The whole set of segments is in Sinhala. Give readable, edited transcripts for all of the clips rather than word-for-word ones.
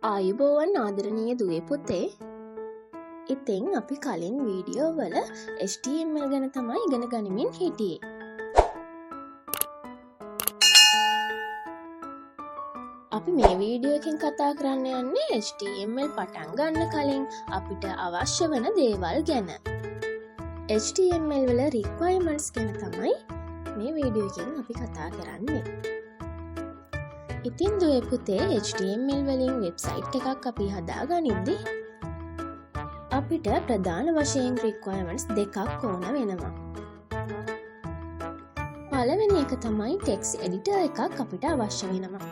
ආයුබෝවන් ආදරණීය දුවේ පුතේ. ඉතින් අපි කලින් වීඩියෝ වල HTML ගැන තමයි ඉගෙන ගනිමින් හිටියේ. අපි මේ වීඩියෝ එකෙන් කතා කරන්න යන්නේ HTML පටන් ගන්න කලින් අපිට අවශ්‍ය වෙන දේවල් ගැන. HTML වල requirements ගැන තමයි මේ වීඩියෝ එකෙන් අපි කතා කරන්නේ. ඉතින් දුවේ පුතේ HTML වලින් වෙබ්සයිට් එකක් අපි හදාගනිද්දි අපිට ප්‍රධාන වශයෙන් requirements දෙකක් ඕන වෙනවා. පළවෙනි එක තමයි text editor එකක් අපිට අවශ්‍ය වෙනවා.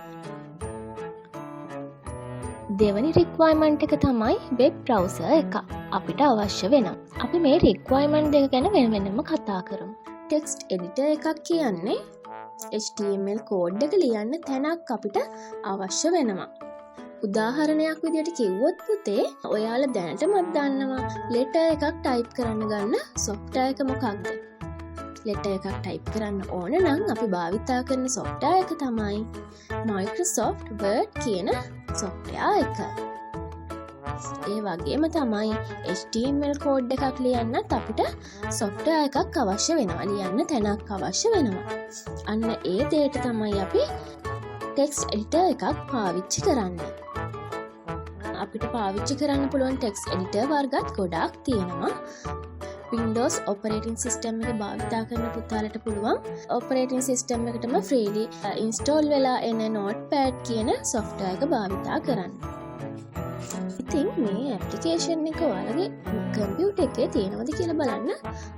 දෙවැනි requirement එක තමයි web browser එක අපිට අවශ්‍ය වෙනවා. අපි මේ requirement දෙක ගැන වෙන-වෙනම කතා කරමු. text editor එකක් කියන්නේ HTML කෝඩ් එක ලියන්න තැනක් අපිට අවශ්‍ය වෙනවා. උදාහරණයක් විදිහට කිව්වොත් පුතේ ඔයාලා දැනටමත් දන්නවා letter එකක් type කරන්න ගන්න software එක මොකක්ද? letter එකක් type කරන්න ඕන නම් අපි භාවිතා කරන software එක තමයි Microsoft Word කියන software එක. ඒ වගේම තමයි HTML කෝඩ් එකක් ලියන්නත් අපිට software එකක් අවශ්‍ය වෙනවා. ලියන්න තැනක් අවශ්‍ය වෙනවා. අන්න ඒ දෙයට තමයි අපි text editor එකක් පාවිච්චි කරන්නේ. අපිට පාවිච්චි කරන්න පුළුවන් text editor වර්ගත් ගොඩාක් තියෙනවා. Windows operating system එක භාවිතා කරන පුතාලට පුළුවන් operating system එකටම freely install වෙලා එන notepad කියන software එක භාවිතා කරන්න. ඉතින් මේ application එක ඔයාලගේ computer එකේ තියෙනවද කියලා බලන්න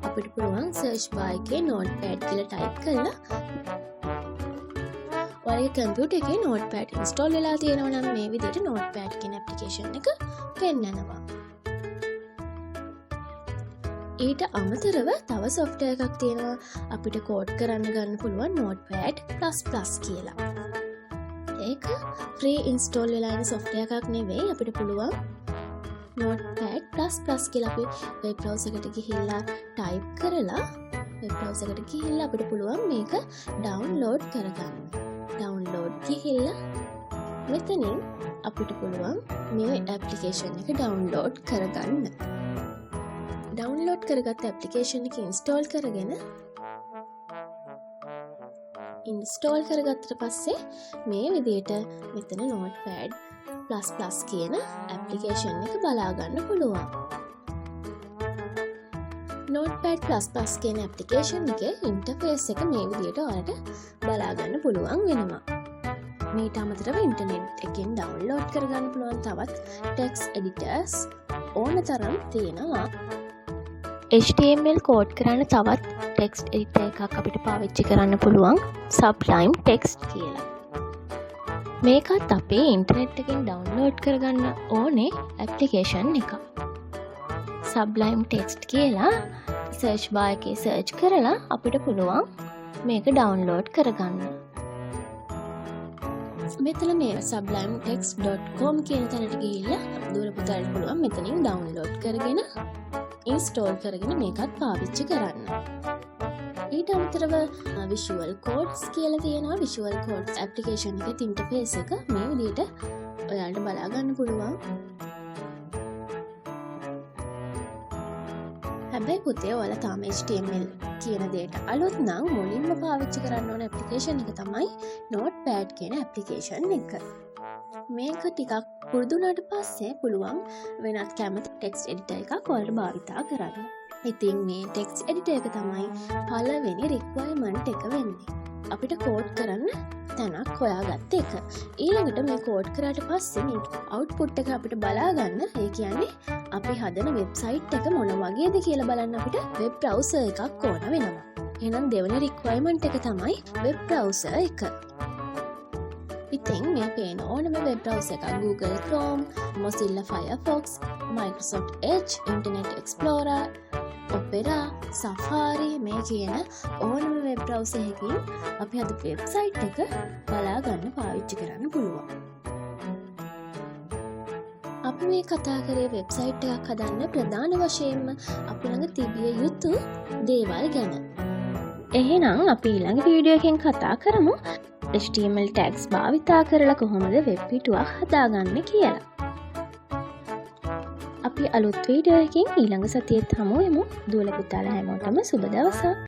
අපිට පුළුවන් search bar එකේ notepad කියලා type කරලා ඔයාලගේ computer එකේ notepad install වෙලා තියෙනවා නම් මේ විදිහට notepad කියන application එක පෙන්නනවා. ඊට අමතරව තව software එකක් තියෙනවා අපිට code කරන්න ගන්න පුළුවන් notepad++ කියලා. ඒක free install වෙලා ඉන්න software එකක් නෙවෙයි. අපිට පුළුවන් notepad++ කියලා අපි web browser එකට ගිහිල්ලා type කරලා web browser එකට ගිහිල්ලා අපිට පුළුවන් මේක download කරගන්න. download ගිහිල්ලා මෙතනින් අපිට පුළුවන් මේ application එක download කරගන්න. download කරගත්ත application එක install කරගෙන install කරගත්තට පස්සේ මේ විදිහට මෙතන notepad++ කියන application එක බලා ගන්න පුළුවන්. notepad++ කියන application එකේ interface එක මේ විදිහට ඔයාලට බලා ගන්න පුළුවන් වෙනවා. මේට අමතරව internet එකෙන් download කරගන්න පුළුවන් තවත් text editors ඕන තරම් තියෙනවා. HTML කෝඩ් කරන්න තවත් text editor එකක් අපිට පාවිච්චි කරන්න පුළුවන් Sublime Text කියලා. මේකත් අපේ ඉන්ටර්නෙට් එකෙන් download කරගන්න ඕනේ application එකක්. Sublime Text කියලා search bar එකේ search කරලා අපිට පුළුවන් මේක download කරගන්න. මෙතන මේ sublimetext.com කියන තැනට ගිහිල්ලා දුර පුතාලට පුළුවන් මෙතනින් download කරගෙන install කරගෙන මේකත් පාවිච්චි කරන්න. ඊට අමතරව visual codes කියලා තියෙනවා. visual codes application එකේ interface එක මේ විදිහට ඔයාලට බලා ගන්න පුළුවන්. හැබැයි පුතේ ඔයාලා තාම HTML කියන දෙයට අලුත් නම් මුලින්ම පාවිච්චි කරන්න ඕන application එක තමයි notepad කියන application එක. මේක ටිකක් පුරුදු වුණාට පස්සේ පුළුවන් වෙනත් කැමති text editor එකක් ඔයාලට භාවිතා කරන්න. ඉතින් මේ text editor එක තමයි පළවෙනි requirement එක වෙන්නේ. අපිට code කරන්න තැනක් හොයාගත්ත එක. ඊළඟට මේ code කරාට පස්සේ මේ output එක අපිට බලා ගන්න. ඒ කියන්නේ අපි හදන website එක මොන වගේද කියලා බලන්න අපිට web browser එකක් ඕන වෙනවා. එහෙනම් දෙවෙනි requirement එක තමයි web browser එක. ඉතින් මේ පේන ඕනම web browser එකක් Google Chrome, Mozilla Firefox, Microsoft Edge, Internet Explorer, Opera, Safari මේ කියන ඕනම web browser එකකින් අපි හදපු website එක බලා ගන්න පාවිච්චි කරන්න පුළුවන්. අපි මේ කතා කරේ website එකක් හදන්න ප්‍රධාන වශයෙන්ම අපි ළඟ තිබිය යුතු දේවල් ගැන. එහෙනම් අපි ඊළඟ වීඩියෝ එකෙන් කතා කරමු HTML tags භාවිතා කරලා කොහොමද වෙබ් පිටුවක් හදාගන්නේ කියලා. අපි අලුත් වීඩියෝ එකකින් ඊළඟ සතියේත් හමු වෙමු. දුවලා පුතාලා හැමෝටම සුබ දවසක්.